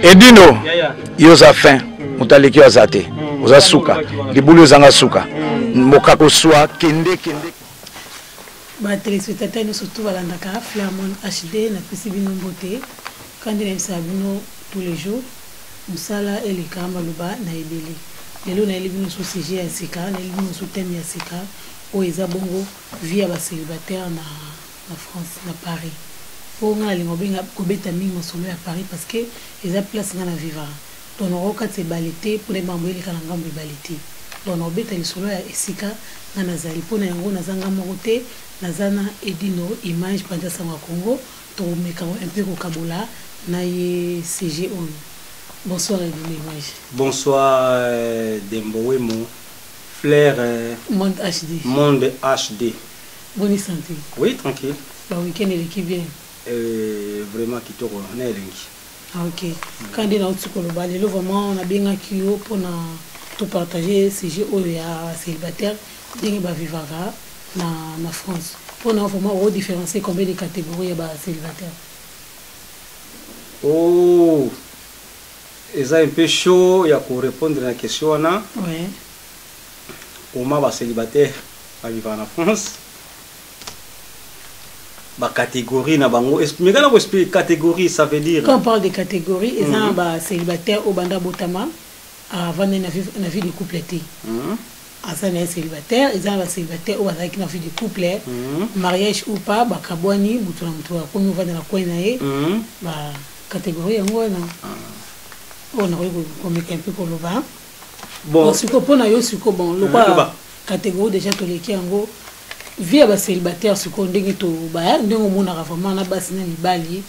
Edino yoza fin mutaleki azate oza suka libulu zanga suka mokako swa kende ba téléspectateurs nous surtout balandaka Flamon HD na pesi bino mbote kandi na sabino tous les jours musala ele kamba luba na ebele lelo na elibino so CG ya sika na elibino so thème ya sika o eza bongo via ba célibataire na France na Paris pour nga lingo benga ko beta mingi masolo ya Paris parce que eza place nga na vivre donc on ka te balité pour les membres ele kana ngambo balité donc on beta lisolo ya sika na nazali pona yango nazanga mokote nazana Edino image panja sama Congo to meka un peu ko kabola na ye CG on. Bonsoir Edino image. Bonsoir Dembowemo Flair Monde HD. Monde HD. Bonne santé. Oui, tranquille. Le week-end il est bien. Vraiment qui toro na elengi. Ah ok. Quand on a au Tsukoloba, le vraiment on a bien accueilli pour tout partager CG o ya célibataire dingue ba vivara na France. Pour nous vraiment différencier combien de catégories ya ba célibataire. Oh. C'est un peu chaud pour répondre à la question là. Ouais. Comment ba célibataire va vivre en France? Ba catégorie na bango. Mais quand on explique catégorie, ça veut dire quand on parle de catégorie, ils ont ba célibataire au banda botama avant na vie de coupleté. Asa na célibataire, ils ont ba célibataire au banda qui na vie de couple, mariage ou pas, ba kabwani mutu na mutu ko mu vanda na kwena ye. Ba catégorie yango na. On a un peu pour le vin. Bon, ce qu'on a eu, c'est que bon, le catégorie déjà tous les qui en via ba célibataire ce qu'on dit to ba ndingo mona vraiment na basi na libali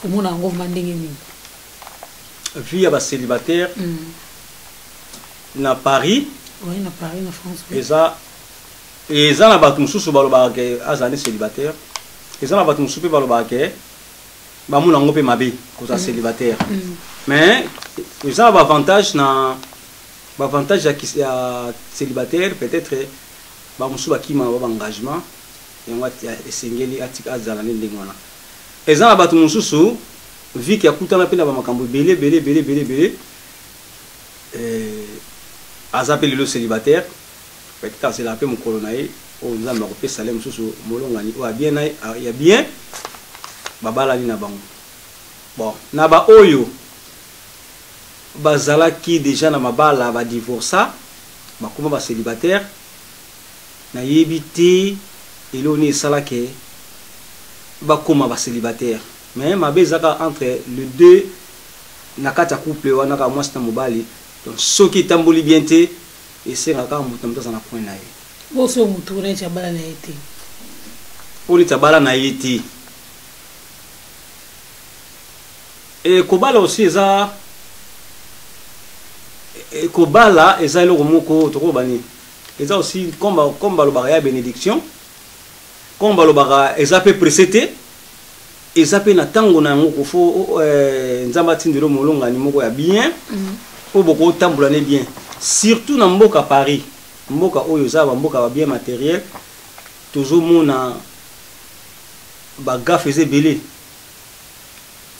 ko mona ngo mandingi ni via ba célibataire na Paris. Oui, na Paris, na France. Et ça na batu mususu baloba ke azane célibataire. Et ça na batu mususu baloba ke ba mona ngo pe mabe ko za célibataire. Mais ils ont un avantage à célibataire peut-être ba musuba ki ma ba engagement yango esengeli atika azala ndengwana ezana batu mususu vi ki akutana pe na ba makambo belé azapeli le célibataire peut-être c'est la pe mon colonae o nzamba ko pe salem mususu molongani o bien na ya bien babala ni na bango bon na ba oyo bazala qui déjà na mabala ba divorça ba kuma ba célibataire na yebité eloni salake ba kuma ba célibataire mais ma bezaka entre les deux na kata couple wana ka mwasta mobali donc soki tamboli bien te et c'est ngaka mutamta na point na ye bo so mutu na chabala na été poli tabala na été et kobala aussi ça Kobala et ça le remoko to bani et ça aussi comme le baraya bénédiction comme le bara et ça peut précéder et ça peut na tango na ngoko fo nzamba tindelo molonga ni moko ya bien po boko tambula ne bien surtout na mboka Paris mboka oyo za ba mboka ba bien matériel toujours mona ba ga faisait belé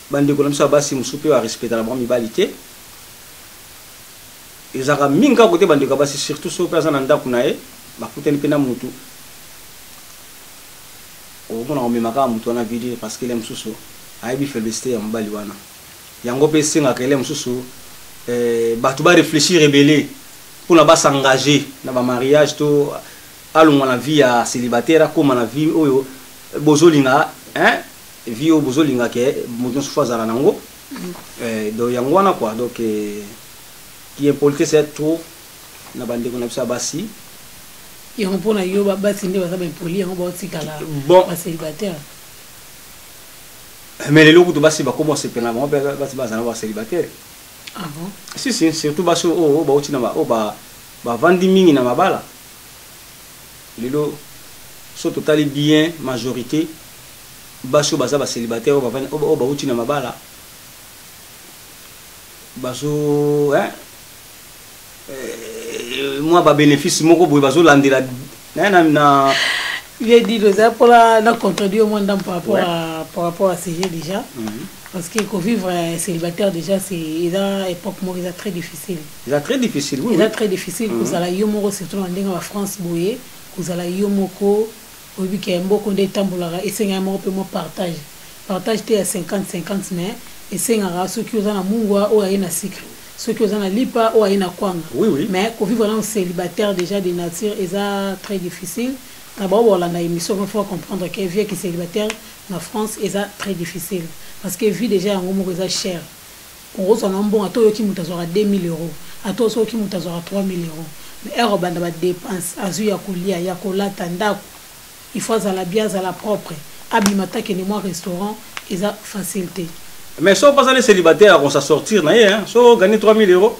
bande ko lamsa basi musupe wa respecter la bromibalité. Ils ont mis un côté de la surtout sur le président Ndakunae, bah écoutez le pénal moutou. Au moins on met ma carte moutou en vidéo parce qu'il aime sous Aïbi fait besté en baliwana. Yango pèse n'a qu'elle aime sous bah tu vas réfléchir rebelle pour ne pas s'engager dans le mariage tout allons dans la vie à célibataire comme dans la vie au bozolinga hein vie au bozolinga que mouton souffre à la nango donc yango na quoi donc qui est politique c'est trop na bande ko na bisa basi et on pona yo basi ndi ba poli on ba tikala ba célibataire mais les locaux de basi ba comment c'est pénal basi ba na célibataire ah bon si surtout basi ba utina ba vandi mingi na mabala lelo so total bien majorité basi ba célibataire ba utina mabala baso hein moi ba bénéfice moko boy bazo landela na j'ai dit ça pour la contredire au monde par rapport à CG déjà parce que vivre célibataire déjà c'est une époque très difficile. C'est très difficile, oui. C'est très difficile. Vous allez yomoko surtout en France boye, vous allez yomoko au week-end beaucoup de temps pour la et c'est un peu moins partage. Partage t'es à 50-50 mais et c'est un ceux qui ont un mungwa ou un sucre, ceux qui ont un lipa ou un kwanga. Oui, oui. Mais quand vivre en célibataire déjà de nature c'est très difficile. D'abord on a une émission il faut comprendre que vie qui célibataire en France c'est très difficile parce que vie déjà en gros c'est cher. On reçoit un bon à toi qui m'utazora 2000 €, à toi qui m'utazora 3000 €. Mais euro banda ba dépense azu ya kulia ya kolata ndako. Il faut à la bien à la propre. Abimata qui est moi restaurant et ça facilité. Mais si on passe les célibataires on s'en sortir na hein, so gagner 3000 €.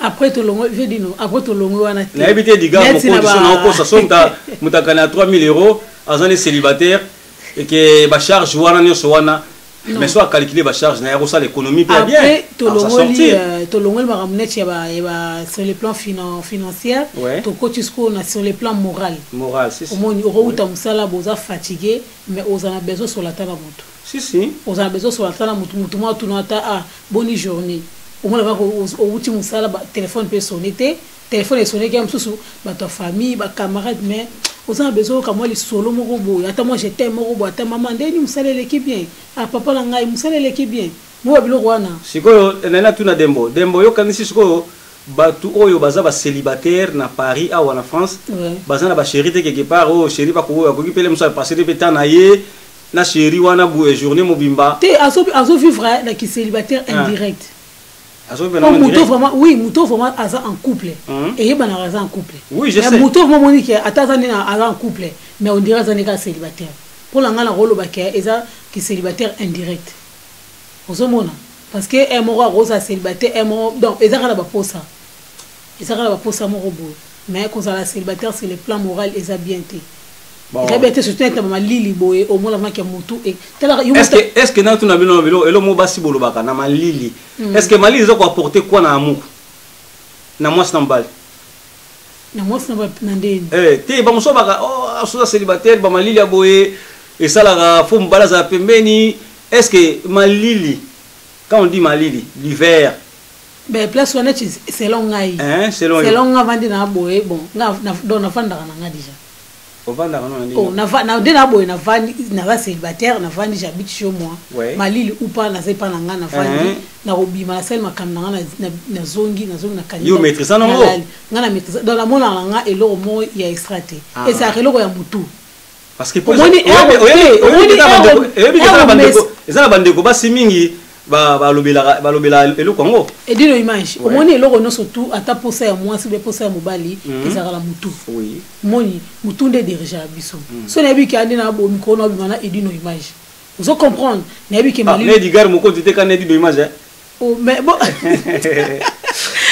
Après tout longo je dis non, après tout longo wana. Na habité di gars mon condition ça sonta mutakana 3000 € azan les célibataires et que ba charge wana nyo so wana. Mais soit calculer la charge, na ça l'économie peut bien. Après, tolongoli maramunet sur le plan financier, to coach sur le plan moral. Moral, c'est ça. Au moins, on a musala boza fatigué, mais on a besoin sur la table moto. Si si. On a besoin sur la table moto, moto moi tout nota ah bonne journée. Au moins là au outil musala téléphone peut sonner, téléphone est sonné comme sous ta famille, ba camarade mais on a besoin comme moi les solo mon robot attends moi j'étais mon robot attends maman ndeni musale l'équipe bien ah papa la ngai musale l'équipe bien moi bilo wana sikoyo nana tuna dembo yo kanisi sikoyo batu oyo baza ba célibataire na Paris a ou en France baza na ba chérie te quelque part oh chérie ba ko ko kipele musa passer de pétan na ye na chérie wana bu journée mobimba te azo vivre na ki célibataire indirect. Oui, Mouto vraiment en couple. Et il est en couple. Oui, je sais. Mais Mouto vraiment dit qu'il est en couple. Mais on dirait qu'il est célibataire. Pour l'angle la rôle qui est célibataire indirect. Parce que un mot rose célibataire, un mot donc ils ont la pour ça. Ils ont la pour ça mon robot. Mais quand ça célibataire c'est le plan moral ils ont bien été. Rebete surtout être maman Lili boye au moins avant que Moutou et est-ce que dans tout nabino velo elo mo basi bolobaka na malili est-ce que malili zo ko apporter quoi na amour na moi snambal nandeni te ba moso baka oh aso célibataire ba malili boye et ça la fo mbala za pembeni est-ce que malili quand on dit malili l'hiver ben place honnête c'est long ngai c'est long vandi na boye bon na dona fanda na déjà oh na dena boy na vandi na va célibataire na vandi j'habite chez moi malili ou pas na zepa na nga na vandi na robima na sel makam na zongi na kanisa yo maîtrise na ngo nga na maîtrise dans la mona nga eloko mo ya extraté et ça eloko ya mutu parce que moni eza bandeko basi mingi ba lobela eloko ngo et dino image moni eloko no surtout ata posa ya moi sibe posa ya mobali ezaka la mutu oui moni mutu nde déjà biso so na biki andi na bo micro no bimana et dino image vous comprendre na biki mali ne digar moko tete kana dino image oh mais bon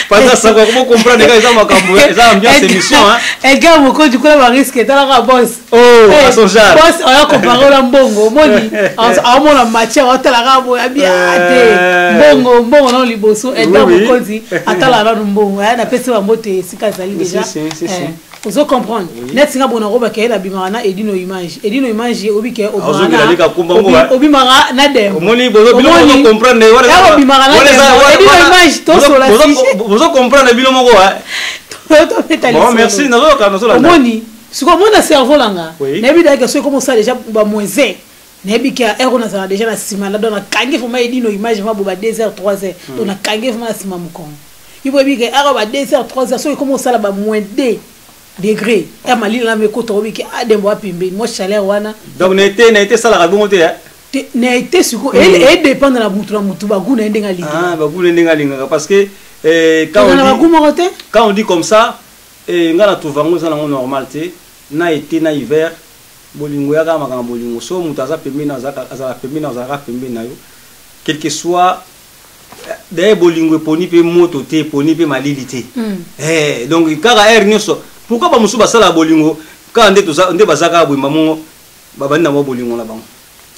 pendant ça comment comprendre les gens makambo ça ambiance émission hein et gars moko du coup la risque ta la boss oh à son genre boss on a comparé la mbongo moni a mona matière on ta la rabo bien ate mbongo non liboso et gars moko di atala na mbongo na pesa ba mote sika zali déjà vous comprendre net singa bona roba ke la bimana edino image obike obana obimara na dem moni bozo bilo mo comprendre wala bimara na edino image to so la vous comprenez bilo moko bon merci nazo kana so la moni siko mona cerveau langa na bi daika so comme ça déjà ba moise na bi ka ero na ça déjà na sima la dona kange foma edino image ma boba 2h 3h dona kange foma sima mukon ibo bi ke ero ba 2h 3h so comme ça la ba moins 2 degré et malili na me ko to bi ke adembo apimbe mo chaleur wana donc na été ça la bonne te na été suko et dépend de la mutu ba guna ndenga linga ba guna ndenga linga parce que quand on dit comme ça ngala tuvango ça na normal te na été na hiver bolingo ya kama kama bolingo so mutaza pembe na za pembe na za pembe na yo quel que soit des bolingo poni pe moto te poni pe malili te donc kaka air nyoso pourquoi ba musu basala bolingo quand nde bazaka boimba mongo babanda mo bolingo la bango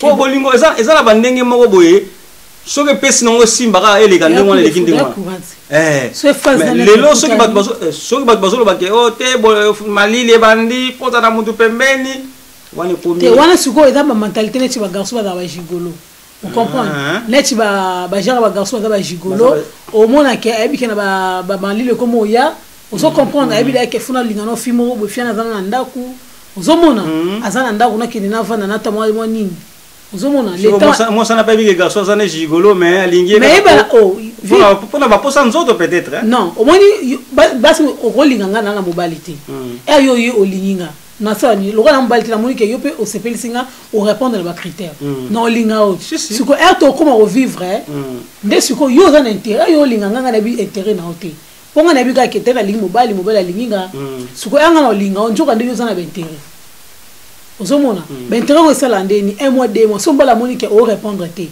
po bolingo eza la bandenge moko boye soki pesi nango simba ka eleka ndenge wana eleki ndenge wana lelo soki bato bazoloba ke o te malili ebandi mpota na mutu pembeni wana sikoyo eza bamentalité neti bagarso bazala bagigolo on comprend net ba genre ba garçon ba gigolo au moins que ebi ke na ba banlile comme oya ozo comprendre ebi la ke funa lingano fimo bo fiana zana ndaku ozo mona azana ndaku na kende na vana na tamwa nini ozo mona l'état moi ça n'a pas vu que garçon zana gigolo mais alingi mais ba oh pour na ba posa nzoto peut-être non au moins basi o rolinganga na mobilité et yo yo olinga na ça ni le roi mobilité la monique yo peut au CPL singa au répondre à ba critères non linga o siko erto comment revivre nde siko yo za intérêt yo linganga na bi intérêt na hoté ponga na bi ka kete na lingi mobile la linga siko anga na linga on joka nde yo za na intérêt ozomona ba intérêt ko sala ndeni un mois deux mois so mbala monique au répondre té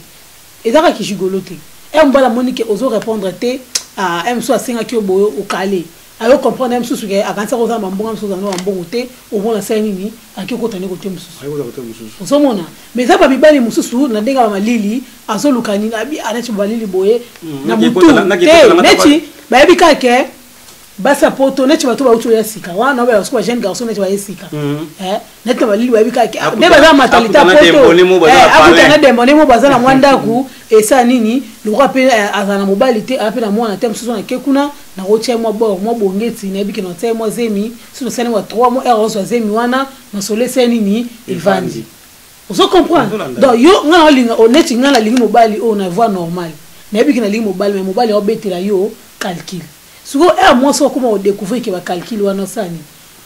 et ça ki jigoloté et mbala monique ozo répondre té à m so singa ki oboyo o calé ayo comprendre m susu ke akansa ko za mbonga msusu na mbongo te o bona sa nini akiko tani ko te msusu ayo ko te msusu ozomona mais ça ba bibali msusu na ndenga ba malili azolukani abi anachi balili boye na mutu neti ba yebika ke basa poto neti bato ba utu ya sika wana basko jeune garçon neti ba yesika neti ba lili ba yebika ke de ba za matalita poto abuta na demone mo bazana mwanda ku esa nini le rappel azana mobilité appel na mwana tem susu na kekuna na rotie mo bongeti na yebiki na tie mo zemi susu sene wa 3 mo eros wa zemi wana na solese nini evandi ozo comprendre donc yo ngana linga oneti ngana lingi mobile o na voie normale na yebiki na lingi mobile mais mobile o betela yo calcul souvent moi so comment on découvrir que va calcul wana sani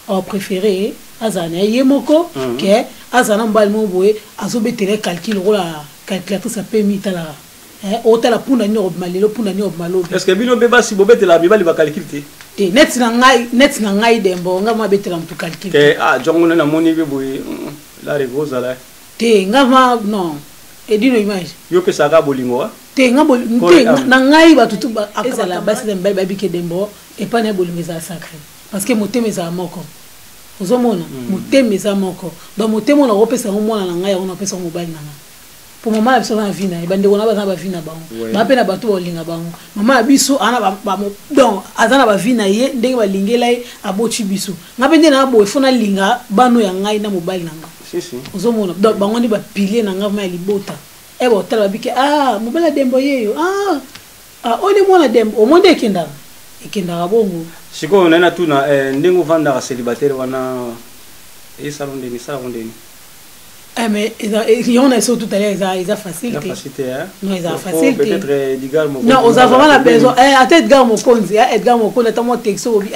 au préféré azana yemoko que azana mbali mo boye azobetela calcul rola calculatrice a permis tala ota la punda ni obmalelo punda ni obmalo est-ce que bino beba si bobetela bibali ba calcul te net na ngai dembo ngama betela mtu calcul te jongo na moni be boye la regoza la te ngama non edino image yo pesa ka bolingo te ngabo te na ngai batutu akala basi de mbali babike dembo et pas na bolingo za sacré parce que motema za moko ozomona motema za moko donc motema na opesa mona na ngai ona pesa mobile na ngai pour maman biso na vina bande kona ba ba vina bango ba pe na bato bolinga bango maman biso ana ba donc azana ba vina ye ndenge ba lingela ye abochi biso ngabe ndena na bo fona linga bano ya ngai na mobile na ngai si ozomona donc bango ndi ba pilier na ngai ma libota e ba tala bike mobile dembo yeyo oni mona dembo o monde ekenda bongo siko nena tuna ndengo vanda célibataire wana e salon de ni mais il y en a surtout tout à l'heure ils a facilité non ils a facilité peut-être Edgar Mokonzi non on a vraiment la besoin à tête Edgar Mokonzi attends texto obi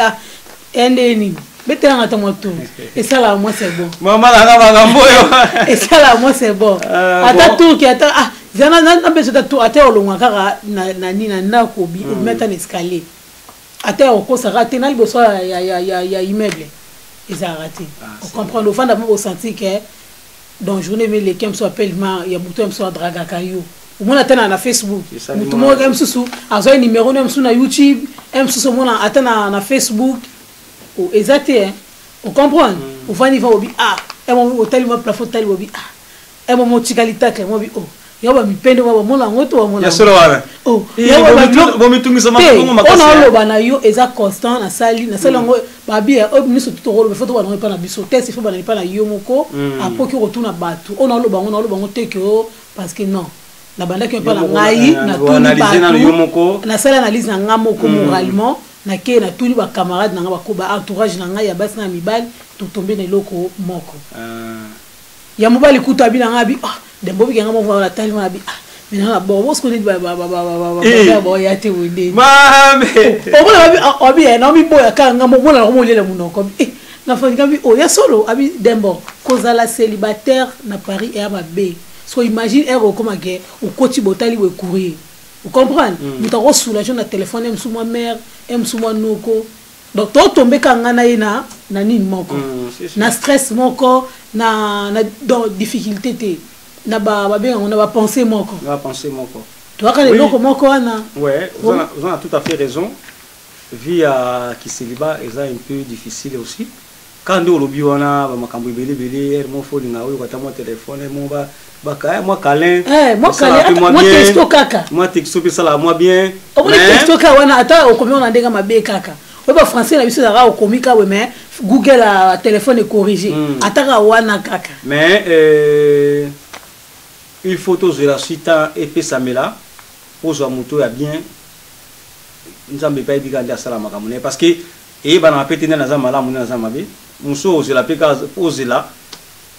endeni betela ngata moto et ça là moi c'est bon maman la ngambo yo et ça là moi c'est bon ata tout qui ata zana na besoin tout ata olonga kaka na nina na ko bi mettre un escalier ata ko ça raté na liboso ya immeuble ils a raté on comprend le fond d'abord au senti que donc journée mais les qui me appelle il y a beaucoup de draga kayo au moins atteindre na Facebook tout monde aime sous azo un numéro même sur na YouTube aime sous monde atteindre na Facebook ou exacté on comprend au fond il va obi et mon hôtel mo plafond tel obi et mon tikalita que mo bi yoba mipendo baba mona ngoto wa mona ya solo wana yoba bo mitungi sama kongo makasi on a lobana yo eza constant na sali ngo babi obniso tout rolo foto wana pa na biso test faut bana pa na yo moko apoki retourna batu on a lobango teke parce que non na banda ke pa na ngai na tout analyser na yo moko na sala analyse na ngamo ko moralement na ke na tout ba camarade na ngaba ko ba entourage na ngai ya basi na mibali to tomber na loko moko ya mobali kuta bi na ngabi dembo bi ngamo voilà tellement bi maintenant bon vous connaissez ba ya te wende mame obi na mi boya ka ngamo mona ko lela munoko na fanya bi ya solo abi dembo kozala célibataire na Paris et à Mabé so imagine ero comme que au koti botali we courir vous comprenez nous ta soulager na téléphone em sous ma mère em sous moi noko donc to tomber kanga na ina na nini moko na stress moko na dans difficulté te na ba bien on a pensé moko toi quand les loko moko wana ouais vous avez tout à fait raison vie à qui célibat est un peu difficile aussi quand on lobi wana ba makambo belé mo foli na oyo kata mo téléphone mo ba kaya moi câlin moi texto kaka moi texto pe sala moi bien mais texto kaka wana ata okomi on ndenga mabe kaka oba français na biso za ra okomi ka we mais Google a téléphone est corrigé ataka wana kaka mais il faut tous la suite et puis ça met là pour soit moto ya bien nous sommes pas dit quand ça la makamune parce que et bana pété na za mala muna za mabe muso ozela pe ka ozela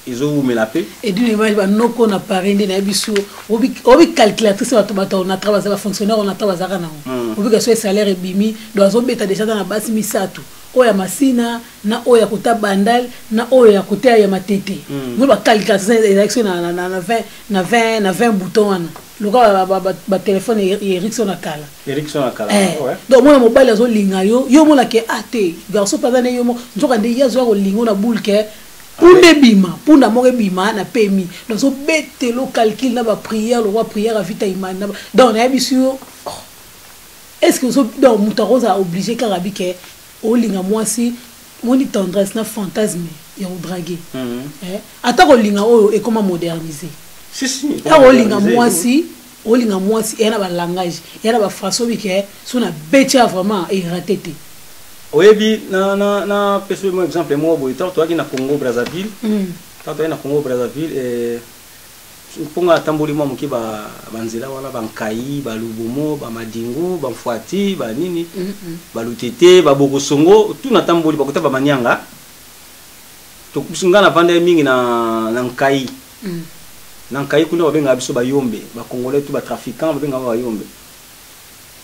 ils ont mis la paix et d'une image ba noko na parende na biso obi calculatrice bato na travailler ba fonctionnaire on a travailler kana obi ka so salaire bimi doazo beta déjà dans la base misatu oya masina na oya kuta bandal na oya kuta ya matete nous ba calculatrice élection na 20 boutons wana loka ba téléphone Ericsson akala ouais donc moi mobile azo linga yo mona ke ate garçon pas na yo mo nzoka nde yazo ko lingo na boule ke pour bima pour na mo bima na pemi donc so bete lo calcul na ba prière le roi prière à vita imani donc na biso est-ce que so donc mutaroza obligé karabi ke o linga moi si moni tendresse na fantasme ya o draguer attends ko linga o et comment moderniser si o linga moi si et na ba langage et na ba façon bi ke so na betia vraiment et ratété oyebi na pese mo exemple mo boy toi qui na Congo Brazzaville toi na Congo Brazzaville ponga tamboli mo muki ba banzela wala bankai ba lubomo ba madingu ba mfuati ba nini ba lutete ba bokosongo tout na tamboli ba kota ba manyanga to kusunga na vande mingi na nkai na nkai kuna ba benga biso ba yombe ba congolais tout ba trafiquant ba benga ba yombe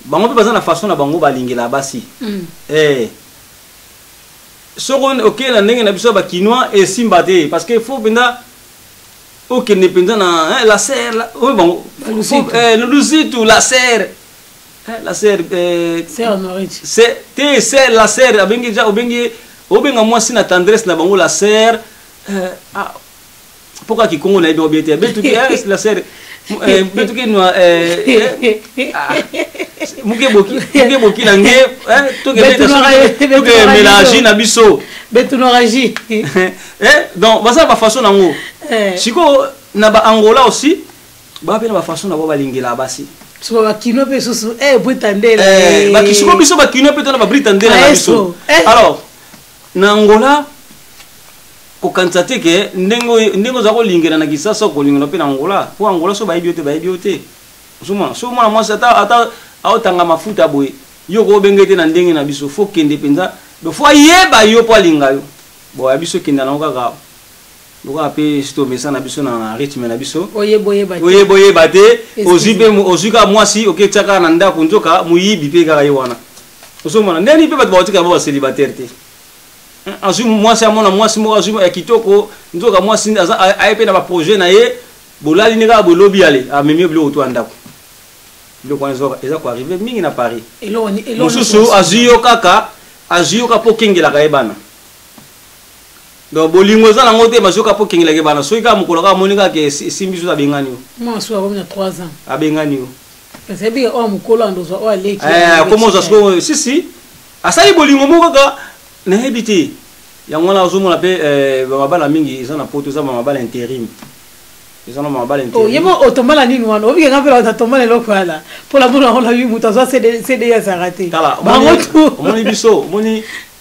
bango pe bazana façon na bango balingela basi soko OK na ndenge na biso ba kinois et simbate parce que faut benda OK ne penza na la serre o bango le lusitu la serre la serre serre nourriture c'est la serre abengi ja obenga moi si na tendresse na bango la serre pourquoi ki Congo na ebe obiete betu ki la serre betu ki no muke boki na nge to ke mélange na biso betu no raji donc baza ba façon nango siko na ba Angola aussi ba pe na ba façon na ba balingela basi so ba kino pe susu britandela ba kisiko biso ba kino pe to na ba britandela na biso alors na Angola ko kantate ke ndengo za ko lingela na kisasa ko lingela pe na Angola po Angola so ba idiote so mwana mwasi ata aotanga mafuta boye yo ko bengete na ndenge na biso fo kende penza do fo yeba yo po linga yo bo ya biso kenda na kaka boka pe sto mesa na biso na rythme na biso oyeba te ozuka mwasi oketaka na ndako nzoka muyibi pe kaka yo wana so mwana ndeni pe bato batika ba célibataire te azu mwasi amona mwasi mo azu ya kitoko nzoka mwasi ayepe na ba projet na ye bolali nika bolobi ale amemi bilo to andako le quoi ils ont arrivé mingi na Paris mususu azuyo kaka po kengela ka ebana donc bolingo za nango te mazoka po kengela ke bana so ika mukolo ka monika ke simbiso za bengani moi so a 3 ans abengani parce que bi o mukolo ndozo o aleki comment ça se si asali bolingo moko ka na hebiti yango na ozomo na pe ba mabala mingi ils ont na poto za ba mabala intérim. Ils ont ma balle oh, yemo otomala nini wana obi nga pela otomala lokwala pour la bonne on l'a vu mutazo c'est ya raté moni biso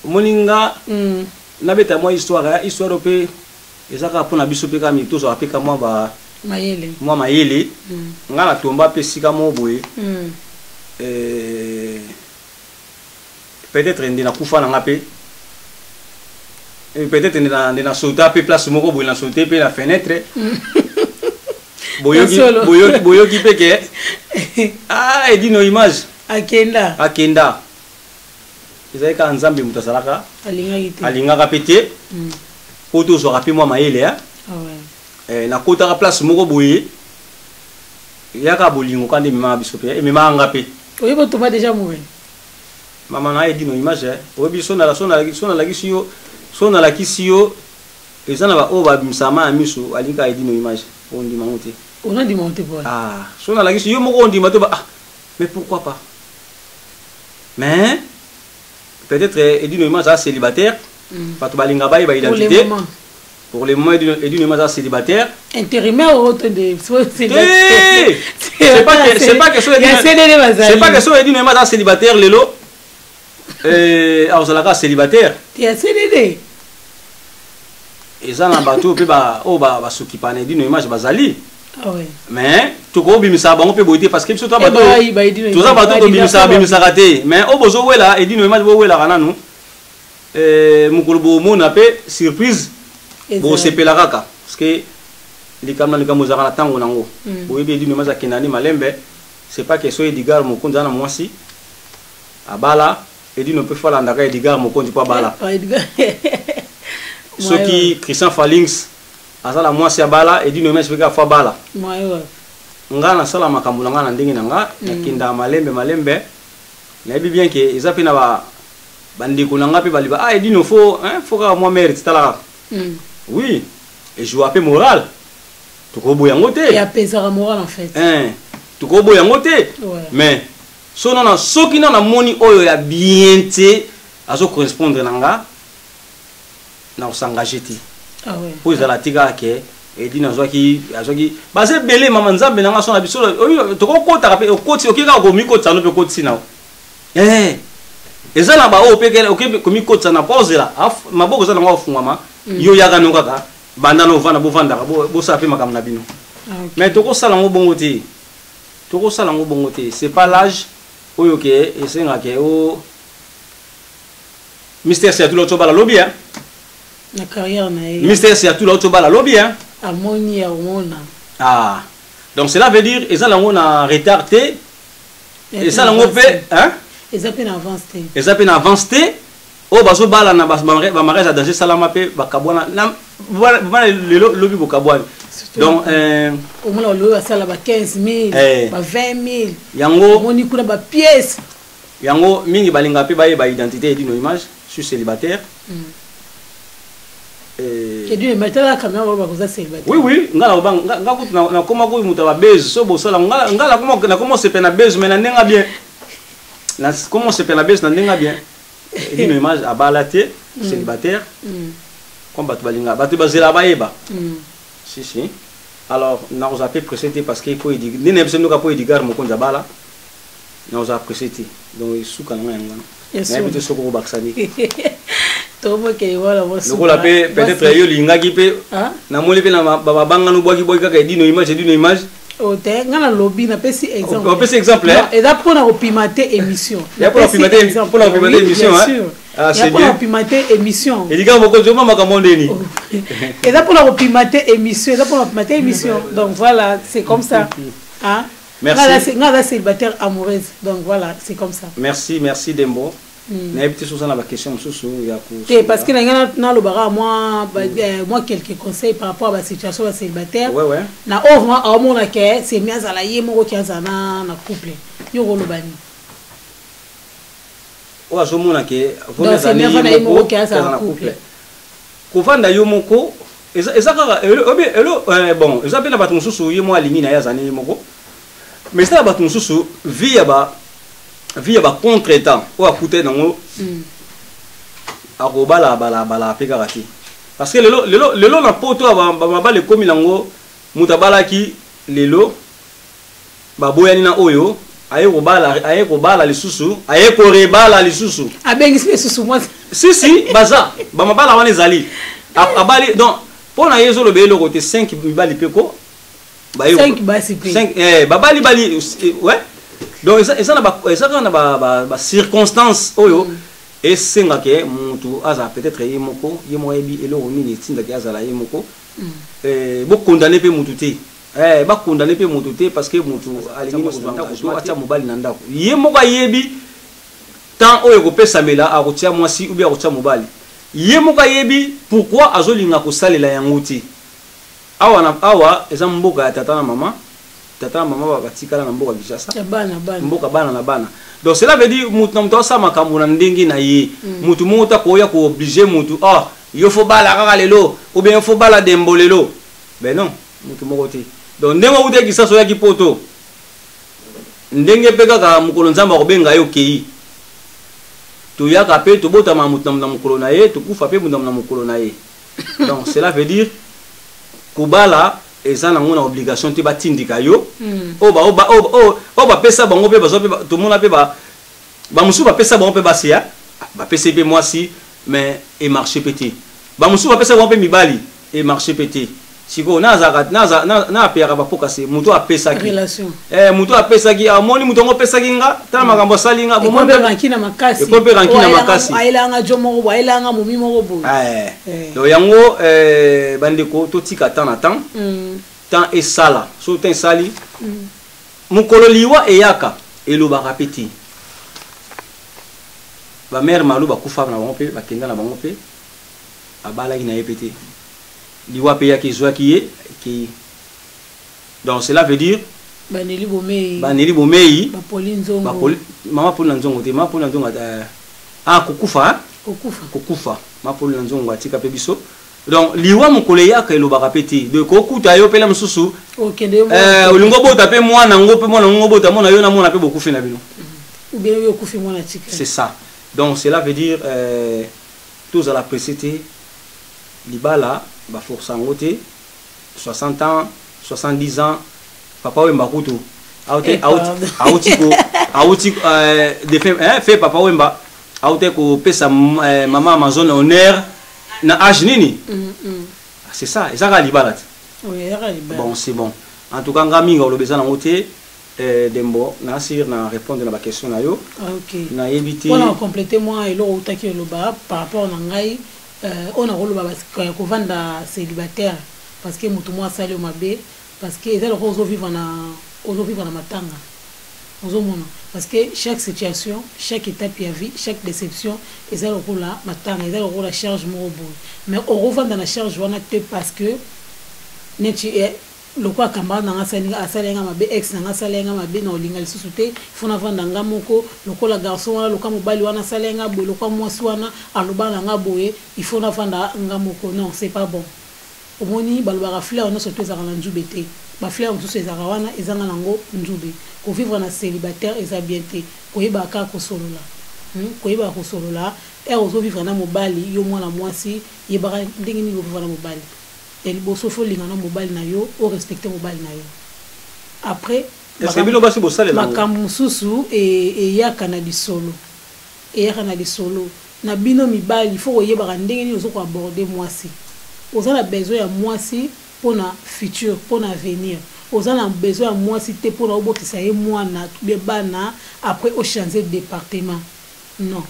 moni nga na beta moi histoire pe ezaka pona biso pe kami tozo apeka moi ba mayele nga na tomba pe sika mo boye peut-être ndina kufa na ngape peut-être ndina sauter pe place moko boye na sauter pe la fenêtre boyoki peke edi no image akenda ezali ka nzambe mutu asalaka alingaka pete po tozwaka mpe mwa mayele nakotaka place moko boye yaka bolingo kandi ememaka biso mpe ememaka nga mpe oyeba toma déjà moure mama na edi no image oyebi so nalakisi yo eza na baoyo babimisama ya miso alingaka edi no image ondima ngo te on a démonté pour so na lagi yo moko ondima to mais pourquoi pas mais peut-être Edino Image est célibataire parce que balinga ba identité pour le moment Edino Image est célibataire intérimaire ou autre de c'est pas que so Edino Image est célibataire lelo azalaka célibataire tu es CDD eza na bato pe ba soki pa na Edino Image bazali Ah ouais. Mais tu ko bimisa bango pe boité parce que biso to ba tout ça ba to bimisa raté mais o bozo wela et dit no image bo wela kana nous mukulu bo mona pe surprise bo sepela kaka parce que les kamna kamuzaka na tango nango bo yebi dit no image akinani malembe c'est pas que so Edgar Mokonza na mwasi abala et dit no peut faire landaka Edgar Mokonzi pas bala ce qui Christian Falings azala mwasi abala et dit no image fika fa bala nga na sala makambo nga na ndenge na nga nakinda malembe na yebi bien que eza pe na ba bandiko na nga pe baliba ah et dit no faut ka moi mérite tala oui et je appelle moral to ko boyango te et apesara moral en fait to ko boyango te mais so na soki na moni oyo ya bien te azo correspondre na nga na s'engager ti ah ouais pour la tika ke et dit nazwaki azwaki base belé mama nzambe na nga so na biso to ko kota pe okoti okika ko mi kota no pe koti na eza na ba o pe ke ko mi kota na pause la maboko za na nga ofungama yo yaga no kaka banda no vana bo vanda bo sa pe makam na bino mais to ko sala ngo bongo te to ko sala ngo bongo te c'est pas l'âge oyo ke esenga ke o mystère c'est tout l'autre bala lobby hein na carrière na mystère c'est tout l'autre bala lobby hein amoni amona ah donc cela veut dire eza lango na retardé et ça lango pe hein eza pe na avancé eza pe na avancé o baso bala na ba mariage à danger salama pe bakabwana na ba le lobby bokabwana donc au moins le sala ba 15000 ba 20000 yango moni kuna ba pièce yango mingi balinga pe ba identité et dino image sur célibataire et du maintenant caméra ba ko za célibataire oui ngala nga ko na koma ko muta ba base so bo sala ngala ko na comment se pena base mais na nenga bien na comment se pena base na nenga bien et dino image abalaté célibataire comme batu balinga batu bazela ba eba si alors na oza pe précédé parce qu'il faut dire n'est pas nous ka po Edgar Mokonza bala na oza précédé donc isuka na ngana na bitu soko baksani to mo ke wala mo soko la pe peut-être yo lingaki pe na moli pe na baba banga no boki kaka dino image o te ngana lobby na pesi exemple on pesi exemple et là pour na opimate émission ya pour opimate émission hein ah c'est bien opimate émission et diga moko joma makamondeni et là pour la opimate émission là pour la opimate émission donc voilà c'est comme ça hein merci ngala célibataire amoureuse donc voilà c'est comme ça merci Dembo na ebiti so na ba question mususu ya ku parce que na lo bara moi quelques conseils par rapport à la situation de célibataire ouais na ovra a mona ke c'est mieux à la yemo ki azana na couple yo lo bani o azomona ke vona za yemo ki azana couple ko vanda yo moko eza kaka elo bon eza pena batu mususu yemo alingi na yazani moko mais ça batu mususu via ba contre-temps ou à coûter nango a robala bala pekarati parce que lelo na poto ba le komi nango mutabala ki lelo ba boyani na oyo aye ko bala lisusu aye ko rebala lisusu abengi lisusu moi si baza ba mabala wana ezali abali donc pona yezo lo belo côté 5 mibali peko ba 5 basi pe 5 babali bali ouais donc ça na ba circonstance oyo et senga ke mutu aza peut-être yemoko yemoyebi elo mini tinda ke azala yemoko bo condamner pe mutu te ba condamner pe mutu te parce que mutu alingi ko acha mobali na ndako yemoko yebi tant oyo ko pesa mela a kotia mwasi ou bien kotia mobali yemoko yebi pourquoi azolinga ko salela yango ti awa eza mboka ya tata na mama batikala na mboka Kinshasa mboka bana na bana donc cela veut dire mutu na mutu sa makambo na ndenge na ye mutu mota ko ya ko obliger mutu yo faut bala kaka lelo ou bien faut bala dembo lelo ben non mutu moko te donc ndenge ude Kinshasa ya kipoto ndenge pe kaka mukolo nzamba ko benga yo kei to ya ka pe to bota ma mutu na mukolo na ye to kufa pe mutu na mukolo na ye donc cela veut dire kubala eza nango na obligation te batindika yo ba pesa bango pe bazo pe to mona pe ba musu ba pesa bango pe basia ba pesa pe mwasi mais et marché pété ba musu ba pesa bango pe mibali et marché pété siko na apeka bapoka se muto apesaki relation muto apesaki amoni muto ngo pesaki nga tala makambo salinga mo mpe rankina makasi ko mpe rankina makasi ailanga jomo ailanga momi moko bo do yango bandeko totika temps na temps temps esala so temps sali mukolo liwa eyaka elobaka peti ba mère malu bakufa na bango pe bakenda na bango pe abalaki na yepeti liwa pe yaki zwaki ki donc cela veut dire baneli bomei ba Pauline Nzongo mama Pauline Nzongo te mama Pauline Nzongo kukufa mama Pauline Nzongo atika pe biso donc liwa mokole yaka elobaka peti de kokuta yo pela msusu olingo bota pe mwana ngo pe mwana ngo bota mona yo na mona pe bokufi na bino ou bien yo kufi mwana tika c'est ça donc cela veut dire tous à la précité libala ba force ngote 60 ans 70 ans papa wemba kutu auti de fait papa wemba auti ko pesa mama Amazon honneur na âge nini c'est ça ezaka libala oui libala bon c'est bon en tout cas ngaminga olobeza na ngote dembo na sir na répondre na ba question na yo OK na éviter on compléter moi et lo utaki loba par rapport na ngai on a rôle ko vanda célibataire parce que mutu moi sali mabe parce que ils ont vivre na matanga ozomona parce que chaque situation chaque étape de vie chaque déception ils ont rôle la matanga ils ont rôle la charge mobo mais on revend la charge wana te parce que neti le quoi kamba na asalenga mabe ex na asalenga mabe na olinga lisusu te fona vanda nga moko lokola garçon wana lokola mobali wana salenga bo lokola mwasi wana aloba na nga boye il faut na vanda nga moko non c'est pas bon omoni balobaka fleur no surtout ezaka na njube te ba fleur mosusu ezaka wana ezanga nango njube ko vivre na célibataire eza bien te koyeba kaka kosolola koyeba kosolola ozo vivre na mobali yo mwana mwasi yebaka ndenge nini ko vivre na mobali et liboso fo lingana mobali na yo o respecter mobali na yo après est-ce bilo basi bosale la makambo mususu et yaka na disolo na bino mibali fo koyeba ndenge nini ozoko aborder mwasi ozana besoin ya mwasi pona futur pona avenir ozana besoin ya mwasi te pona obokisa ye mwana bana après au changer de département non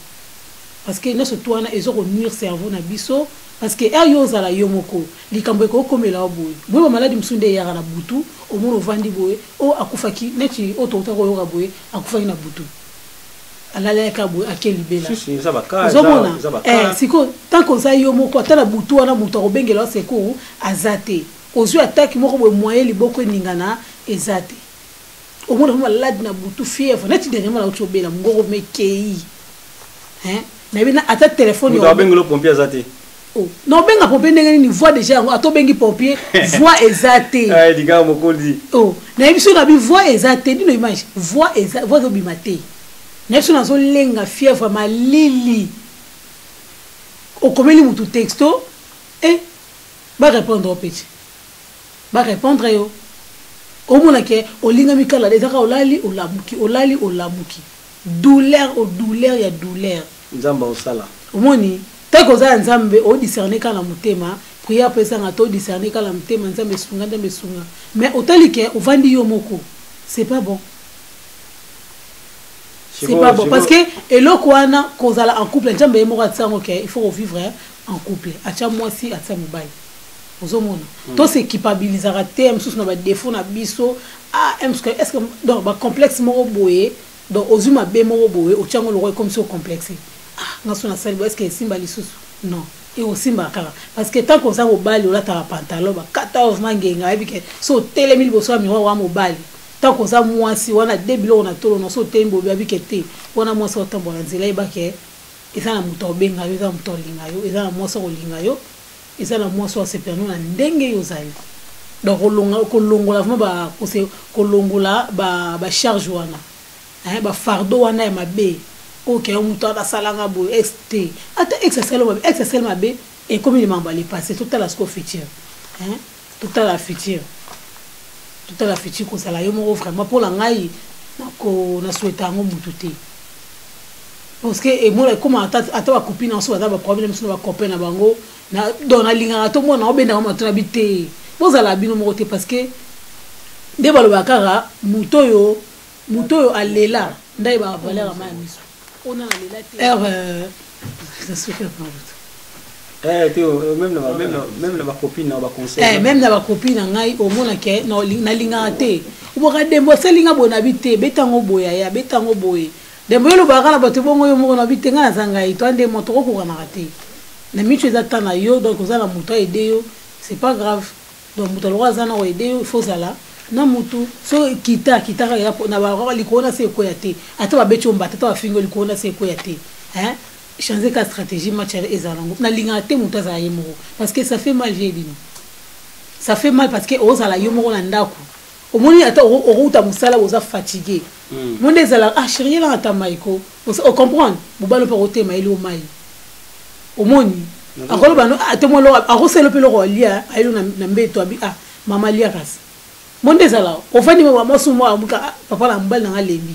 parce que nous surtout on a ezoko nuire cerveau na biso parce que yo zala yo moko likambo ko komela boye boye maladi msunde yaka na butu omono vandi boye o akufaki neti o tota ko yoka boye akufaki na butu alala ka boye akelibela si ça va ka siko tant que ça yo moko atala butu wana muto ko bengela seko azate ozu attaque moko boye moyen liboko ningana ezate omono maladi na butu fièvre neti dernièrement la ochobela ngoko mekei na bina ata téléphone yo bengelo pompier azate oh non benga pompier ndenge ni voix déjà ato bengi pompier voix exacte diga mokondi oh na biso na bi voix exacte dino image voix exacte voix obimate na biso na zo lenga fièvre malili okomeli mutu texto ba répondre au petit ba répondre yo omona ke olinga mikala déjà olali olamuki douleur ya douleur nzamba osala omoni tako za nzambe o discerner kala mutema prière pesa ngato discerner kala mutema nzambe sunga mais otalike ovandi yo moko c'est pas bon parce que eloko wana kozala en couple nzambe moko atsango ke il faut vivre en couple acha mwasi atsa mobali ozomona to se équipabilisera te msusu na ba défaut na biso est-ce que donc ba complexe moko boye donc ozuma be moko boye o tsango loko comme so complexe ngaso na sali est-ce que simba lisusu non et au simba kala parce que tant qu'on ça mobali ola ta pantalon ba 14 mangenga ebike so telemil boso miroir wa mobali tant qu'on ça mwasi wana debilo on a tolo no so tembo bibike te wana mwasi otambola nzela ibake eza na muto benga yo eza muto linga yo eza na mwasi olinga yo eza na mwasi o sepeno na ndenge yo zali donc kolongola vraiment ba kolongola ba charge wana ba fardeau wana ya mabe OK on muto da salanga bo ST ata XSL mabe et comme il m'a emballé passer tout à la sco future tout à la future ko sala yo mo vraiment pour la ngai ko na souhaiter ngo mutu te parce que et moi comme ata ba copine en soi ata ba problème sur ba copain na bango na dona linga to mo na obenda ma to na bité bozala bino moko te parce que nde balobaka kaka moto oyo alela ndai bavaler ama ya miso ona alela te même na bacopine na baconseil même na bacopine na ngai omonake nalingaka te oboka dembo osalinga boye na bi te betango boye aya betango boye dembo yo lobaka na bato bongo yo moko na bi te ngai naza ngai to ande moto okokanaka te na miso eza ta na yo donc oza na moto aide yo c'est pas grave donc moto aloko aza na koede yo faut zala na mutu so kitaka ya na ba likona se koya te ata ba becho mbata ata ba fingo likona se koya te hein changer ka stratégie match ezalango na linga te mutu za yemo parce que ça fait mal j'ai dit ça fait mal parce que ozala yomo na ndako omoni ata oruta musala oza fatigué monde ezala chérie la ata maiko on comprendre bobalo pa roté maili o mai omoni akolo bano atemolo akoselo pelo ko lia ayilo na mbeto abi mama lia kasi monde ezala ofandi mwa mosumo amuka papa na mbali na lembi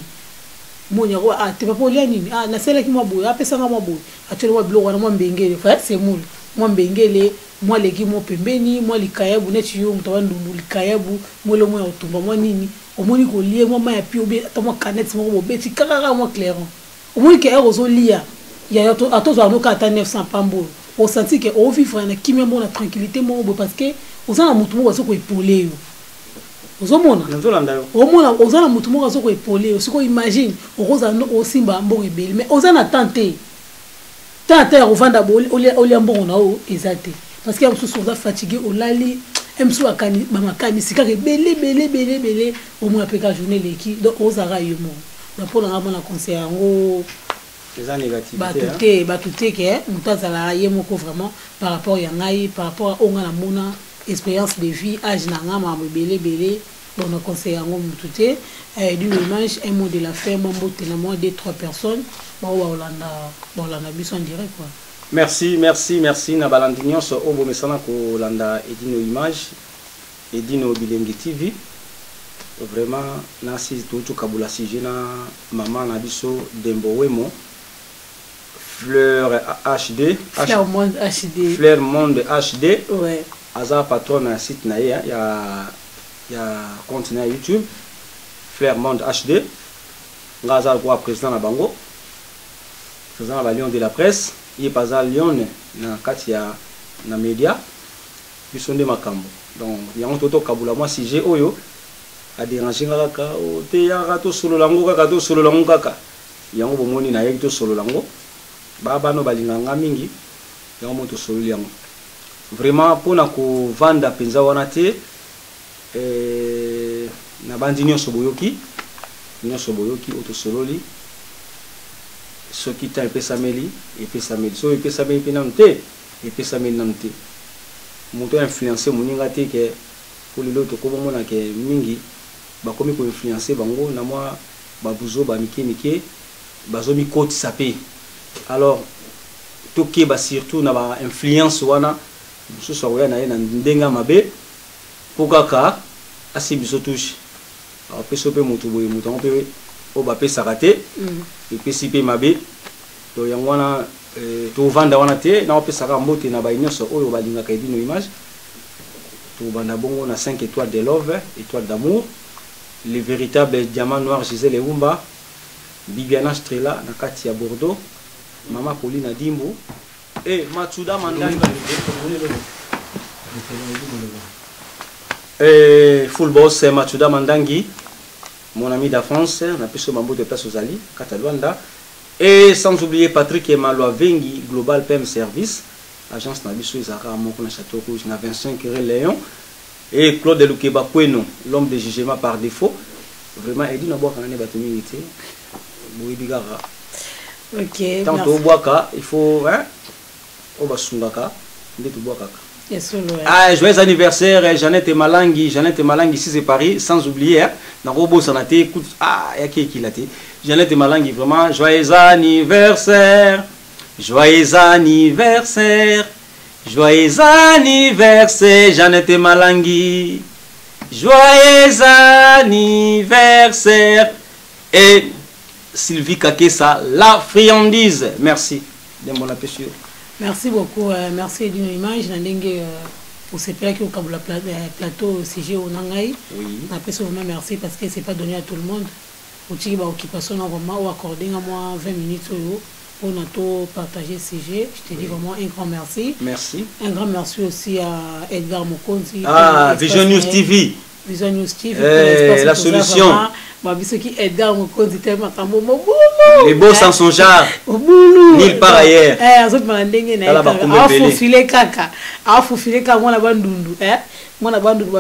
monya ko te papa olia nini na sela ki mwa boye apesanga mwa boye atelo mwa bilo wana mwa mbengele fa c'est mul mwa mbengele mwa leki mwa pembeni mwa likayabu neti yo mtawa ndumbu likayabu mwa lo mwa otumba mwa nini omoni ko lie mwa maya pi obe ta mwa canette mwa ko beti kaka mwa clairon omoni ke erozo lia ya atozo anoka ata 900 pambo o senti que o vivre na kimia mo na tranquillité mo parce que ozana mutu mo waso ko epole yo ozomona omona ozana mutu mo waso ko epole yo siko imagine okoza no osimba mbongo ebeli mais ozana tante ya kovanda olia mbongo na o ezate parce que amsusu oza fatigué olali emsu akani mamakani sikaka belé omona peka journée leki donc ozara yo mo na pona ngamo conseil yango batute ke mutazala ye moko vraiment par rapport ya ngai par rapport à onga na mona expérience de vie âge na nga ma belé donc na conseil yango mutute d'une image un mot de la fin mon mot na moi 2-3 personnes ba olanda biso en direct quoi. Merci na balandinyo so obo mesana ko landa edino image edino bilengi TV vraiment nasi tout kabula sujet na maman na biso Dembo Wemo Fleur HD Fleur Monde HD ouais aza patron na site na ya compte na YouTube Fleur Monde HD ngaza kwa président na bango président na Lion de la presse il paza Lion na kati ya na media biso nde makambo donc yango toto kabula moi sujet oyo a déranger kaka o te ya to solo lango kaka yango bomoni na yeki to solo lango baba no balinganga mingi yango moto solo yango vraiment pona ko vanda penza wana te na bandi nyonso boyoki oto sololi soki ta epesameli so epesameli pe nanu te moto influencer moninga te ke pour lelo to ko bomona ke mingi bakomi ko influencer bango na moi babuzo ba mike bazomi koti sapé alors toke ba surtout na ba influence wana so so ya na ndenga mabe pokaka asibiso touche alors peso pe moto boye moto pe o ba pe sarate et pesi pe mabe to yango wana to vanda wana te na pe saka mbote na ba inyoso oyo balinga ka edino image to banda bongo na 5 étoiles de love étoiles d'amour les véritables diamants noirs Gisèle Eumba Bibiana Strela na kati ya Bordeaux Mama Pauline Dimbo et Matsuda Mandangi full boss Matsuda Mandangi mon ami d'enfance na peso mambo de place aux Ali Cataluanda et sans oublier Patrick Emaloa Vengi Global PM Service agence na biso ezaka moko na Château Rouge na 25 rue Léon et Claude Lukeba Kweno l'homme de jugement par défaut vraiment Edi na boka na bato mingi te boyi bigara ok tant to boka il faut hein o basungaka ndeto boka joyeux anniversaire Jeannette Malangi ici c'est Paris sans oublier hein na robo sanate écoute yaki kilate Jeannette Malangi vraiment joyeux anniversaire Jeannette Malangi joyeux anniversaire et Sylvie Kakessa la friandise merci de mon appétit. Merci beaucoup merci d'une image na ndenge pour ce plat qui au plateau CG au Nangaï. Après, vraiment merci parce que c'est pas donné à tout le monde. Au Tiki, occupation, vraiment, ou accorder à moi 20 minutes pour nous partager CG. Je te dis vraiment un grand merci. Merci. Un grand merci aussi à Edgar Mokonzi. Ah, Vision News TV. Vision News TV. La solution. Ceux qui Edgar Mokonzi tellement les beaux sans son genre. Nulle part ailleurs.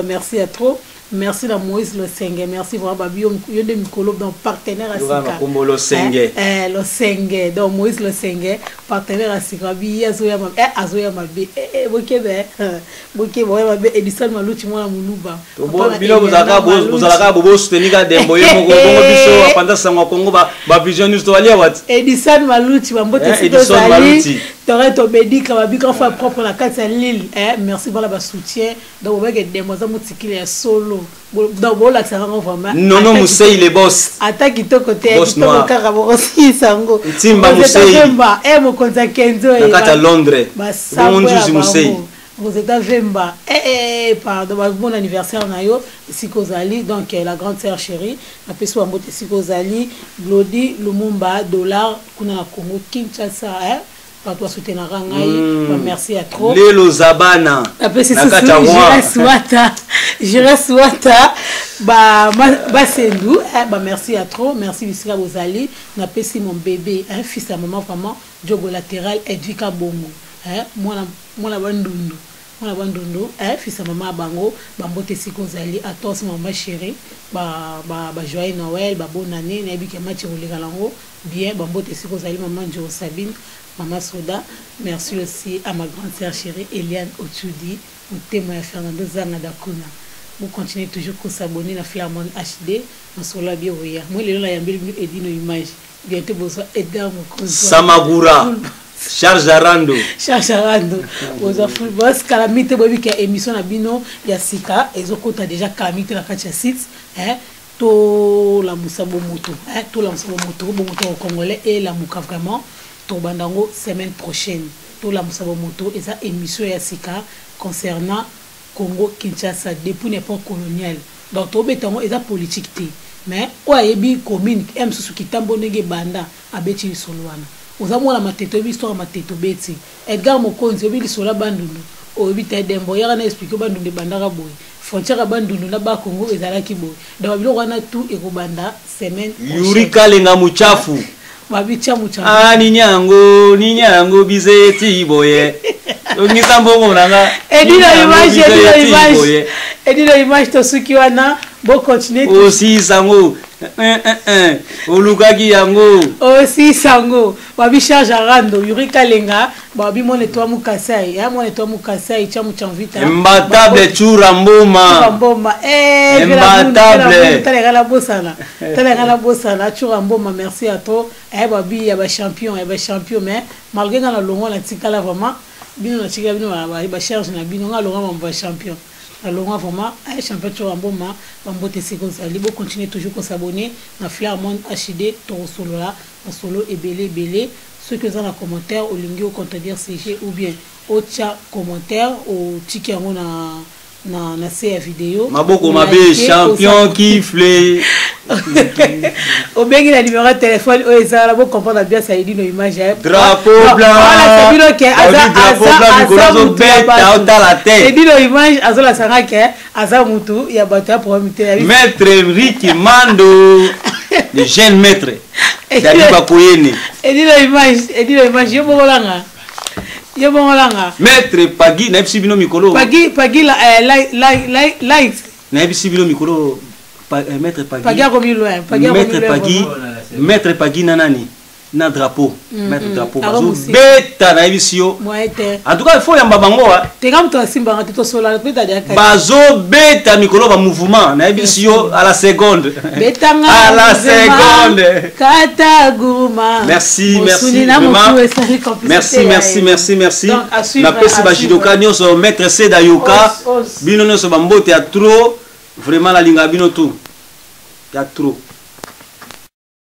Merci à trop. Merci à Moïse Le Sengue. Merci vraiment à Yonde Mikolo, donc partenaire à Sika. Le Sengue. Le Sengue. Donc Moïse Le Sengue, partenaire à Sika. Azoya Mabe. Boké, Edison Malouchi, moi, Moulouba. Vous allez soutenir Demboye, Mogo, pendant ce Congo, Vision News, Edison Malouchi, Edison Malouchi. T'aurais ton bédi, Kababi, quand on propre la carte à Lille. Merci pour le soutien. Donc, on va get des mots à solo. Donc, bon, là, ça rend vraiment. Non, non, Moussei, les boss. Attaque ton côté. Boss noir. Aussi, Sango. Timba Moussei. Mon contact Kenzo. La carte à Londres. Bon, Moussei. Vous êtes à Vemba. Pardon, bon anniversaire, Nayo. Sikozali, donc la grande sœur chérie. Après, soit en beauté Sikozali, Glody, Lumumba, Dollar, Kuna Congo, Kinshasa, toi soutenir merci à trop Lelo Zabana après c'est je reste Wata Sendu merci à trop merci Bisika Bozali na pesi mon bébé un fils à maman vraiment Diogo latéral Edwika Bongo moi bandundu fils à maman bango bambote Sikozali à toi maman chérie joyeux Noël bonne année na bika match roleka lango bien bambote Sikozali maman Jo Sabine Maman Soda, merci aussi à ma grande sœur chérie Eliane Ochudi, au témoin Fernando Zangadakuna. Vous continuez toujours à s'abonner à Flamand HD, dans Sola Bioria. Moi, les gens qui ont nos images, bientôt besoin Edgar Mokonzi. Samagura, Charles Arando. Charles Arando. Vous avez full boss, calamité, bobi qui a émission à Bino, Yassika, et Zoko a déjà calamité la Katia Sits, tout la Moussabo Moto, tout la Moussabo Moto au Congolais et la Mouka vraiment. Bandango semaine prochaine tout la Moussabo Moto et ça émission Yassika concernant Congo Kinshasa depuis l'époque coloniale donc tout bétango et ça politique mais oyebi commune m sous qui tambonege banda abeti solwana ozamo la mateto histoire mateto beti Edgar Mokonzi obi lisola bandundu oyebi ta dembo yaka na expliquer bandundu bandaka boy frontière bandundu na ba Congo ezalaki boy donc biloko wana tout ekobanda semaine Yuri Kalenga muchafu ninyango bizeti boye ngisa mbongo nanga edino image to suki wana bo continuer aussi sango olukaki yango aussi sango babi charge arando Yuri Kalenga babi mone to mukasai ya mone to mukasai cha muchamvita imbatable chura mboma imbatable tala bosana chura mboma merci à toi babi ya ba champion mais malgré na longo la tikala vraiment bino na tikala bino ba charge na bino nga longo ba champion alors vraiment champion chura mboma bambote Sikozali bo continuer toujours à s'abonner na Flamand HD to solo et belé ceux que dans la commentaire au lingi au contredire CG ou bien au chat commentaire au tiki yango na ces vidéo maboko mabe champion qui flé au bien la numéro de téléphone au ezala bo comprendre bien ça dit nos images drapeau blanc voilà c'est bilo que aza la tête et dit nos images azola sanga que aza mutu ya bata pour imiter maître Ricky Mando le jeune maître Dali Bakoyene et dit nos images yo bolanga maître Pagi na ebisi bino mikolo Pagi like na ebisi bino mikolo maître Pagi maître Pagi nanani na drapeau maître drapeau bazo beta na ebisio en tout cas il faut yamba bango te kam to simba to sola beta dia bazo beta mikolo ba mouvement na ebisio à la seconde betanga à la seconde kataguma merci na pesi ba jidoka nyonso maître Seda Yoka bino nyonso ba mbote ya trop vraiment la linga bino tout ya trop